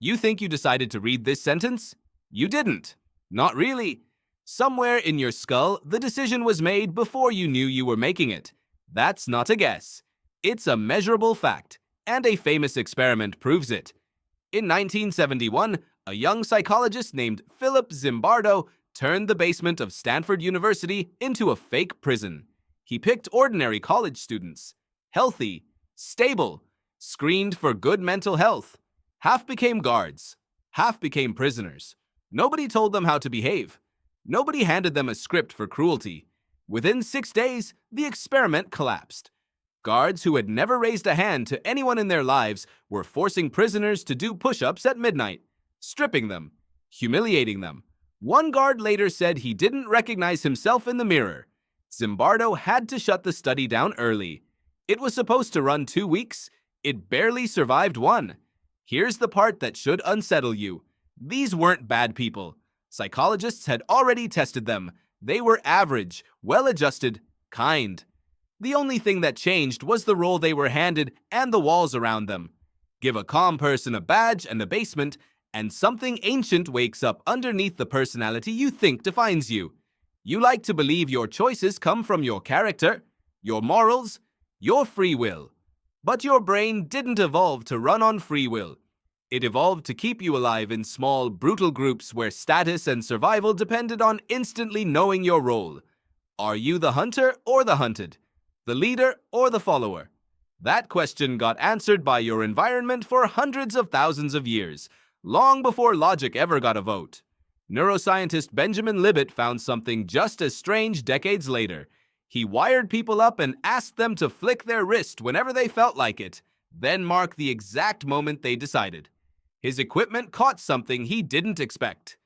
You think you decided to read this sentence? You didn't. Not really. Somewhere in your skull, the decision was made before you knew you were making it. That's not a guess. It's a measurable fact, and a famous experiment proves it. In 1971, a young psychologist named Philip Zimbardo turned the basement of Stanford University into a fake prison. He picked ordinary college students, healthy, stable, screened for good mental health. Half became guards, half became prisoners. Nobody told them how to behave. Nobody handed them a script for cruelty. Within 6 days, the experiment collapsed. Guards who had never raised a hand to anyone in their lives were forcing prisoners to do push-ups at midnight, stripping them, humiliating them. One guard later said he didn't recognize himself in the mirror. Zimbardo had to shut the study down early. It was supposed to run 2 weeks. It barely survived 1. Here's the part that should unsettle you. These weren't bad people. Psychologists had already tested them. They were average, well-adjusted, kind. The only thing that changed was the role they were handed and the walls around them. Give a calm person a badge and a basement, and something ancient wakes up underneath the personality you think defines you. You like to believe your choices come from your character, your morals, your free will. But your brain didn't evolve to run on free will. It evolved to keep you alive in small, brutal groups where status and survival depended on instantly knowing your role. Are you the hunter or the hunted? The leader or the follower? That question got answered by your environment for hundreds of thousands of years, long before logic ever got a vote. Neuroscientist Benjamin Libet found something just as strange decades later. He wired people up and asked them to flick their wrist whenever they felt like it, then mark the exact moment they decided. His equipment caught something he didn't expect.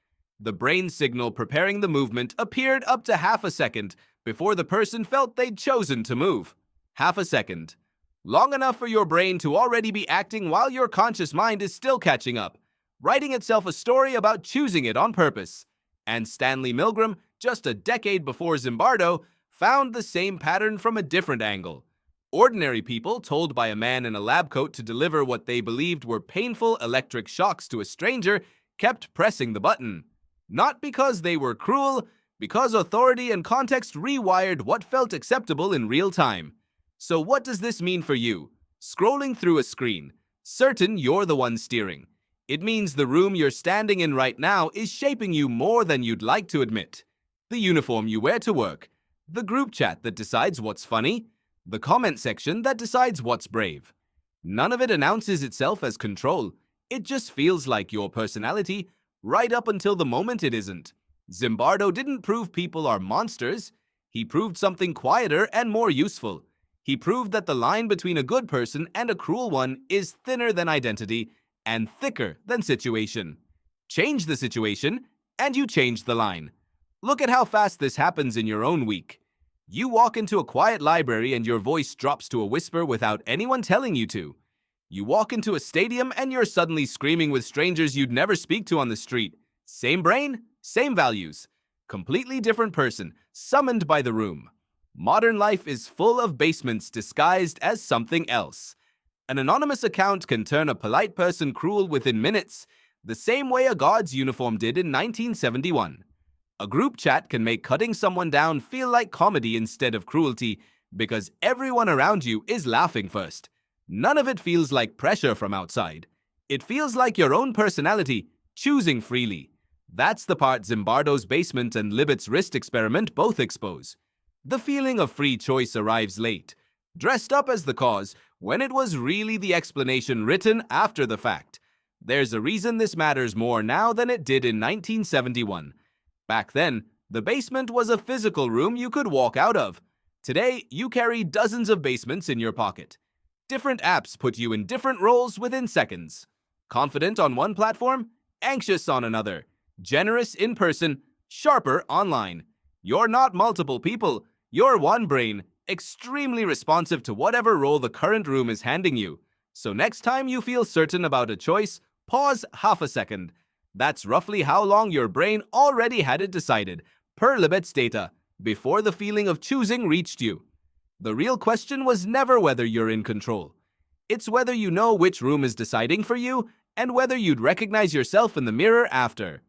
The brain signal preparing the movement appeared up to half a second before the person felt they'd chosen to move. Half a second. Long enough for your brain to already be acting while your conscious mind is still catching up, writing itself a story about choosing it on purpose. And Stanley Milgram, just a decade before Zimbardo, found the same pattern from a different angle. Ordinary people told by a man in a lab coat to deliver what they believed were painful electric shocks to a stranger kept pressing the button. Not because they were cruel, because authority and context rewired what felt acceptable in real time. So what does this mean for you? Scrolling through a screen, certain you're the one steering. It means the room you're standing in right now is shaping you more than you'd like to admit. The uniform you wear to work, the group chat that decides what's funny, the comment section that decides what's brave. None of it announces itself as control. It just feels like your personality, right up until the moment it isn't. Zimbardo didn't prove people are monsters. He proved something quieter and more useful. He proved that the line between a good person and a cruel one is thinner than identity and thicker than situation. Change the situation, and you change the line. Look at how fast this happens in your own week. You walk into a quiet library and your voice drops to a whisper without anyone telling you to. You walk into a stadium and you're suddenly screaming with strangers you'd never speak to on the street. Same brain, same values. Completely different person, summoned by the room. Modern life is full of basements disguised as something else. An anonymous account can turn a polite person cruel within minutes, the same way a guard's uniform did in 1971. A group chat can make cutting someone down feel like comedy instead of cruelty because everyone around you is laughing first. None of it feels like pressure from outside. It feels like your own personality, choosing freely. That's the part Zimbardo's basement and Libet's wrist experiment both expose. The feeling of free choice arrives late, dressed up as the cause, when it was really the explanation written after the fact. There's a reason this matters more now than it did in 1971. Back then, the basement was a physical room you could walk out of. Today, you carry dozens of basements in your pocket. Different apps put you in different roles within seconds. Confident on one platform, anxious on another. Generous in person, sharper online. You're not multiple people, you're one brain, extremely responsive to whatever role the current room is handing you. So next time you feel certain about a choice, pause half a second. That's roughly how long your brain already had it decided, per Libet's data, before the feeling of choosing reached you. The real question was never whether you're in control. It's whether you know which room is deciding for you and whether you'd recognize yourself in the mirror after.